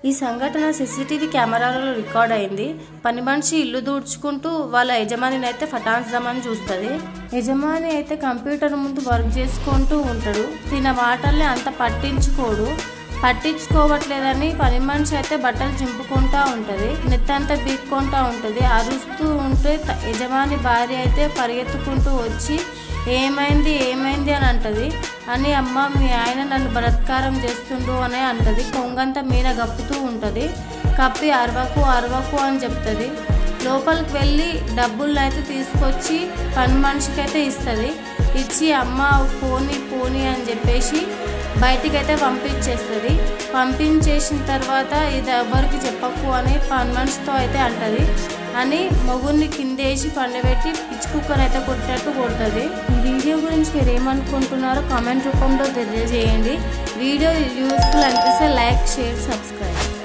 ఈ సంఘటన CCTV కెమెరాలలో record అయింది. పని మనిషి ఇల్లు దూడ్చుకుంటూ వాళ్ళ యజమానిని అయితే ఫటాన్స్దామని చూస్తుంది. యజమాని అయితే కంప్యూటర్ ముందు వర్క్ చేసుకుంటూ ఉంటాడు. తిన మాటల్ని అంత పట్టించుకోవట్లేదని పని మనిషి అయితే బట్టలు చింపుకుంటూ ఉంటుంది. నెత్తంతా బీక్కుంటూ ఉంటుంది. అరుస్తూ ఉంటే యజమాని భార్య అయితే పరిగెత్తుకుంటూ వచ్చి ఏమైంది అని అంటది. అని అమ్మ మీ ఆయన నన్ను బలాత్కారం చేస్తుండు అని అంటది. కొంగంతా మీద గప్పుతూ ఉంటుంది. కప్పి అరవకు అని చెప్తుంది. లోపలికి వెళ్ళి డబ్బులను అయితే తీసుకొచ్చి పని మనిషికి అయితే ఇస్తుంది. ఇచ్చి అమ్మ పోనీ అని చెప్పేసి బయటికైతే పంపించేస్తుంది. పంపించేసిన తర్వాత ఇది ఎవరికి చెప్పకు అని పని మనిషితో అయితే అంటది. అని మొగుడిని కిందేసి పండబెట్టి పిచ్చి కుక్కర్ అయితే కొట్టినట్టు కొడుతుంది. ఈ వీడియో గురించి మీరు ఏమనుకుంటున్నారో కామెంట్ రూపంలో తెలియజేయండి. వీడియో యూస్ఫుల్ అనిపిస్తే లైక్, షేర్, సబ్స్క్రైబ్.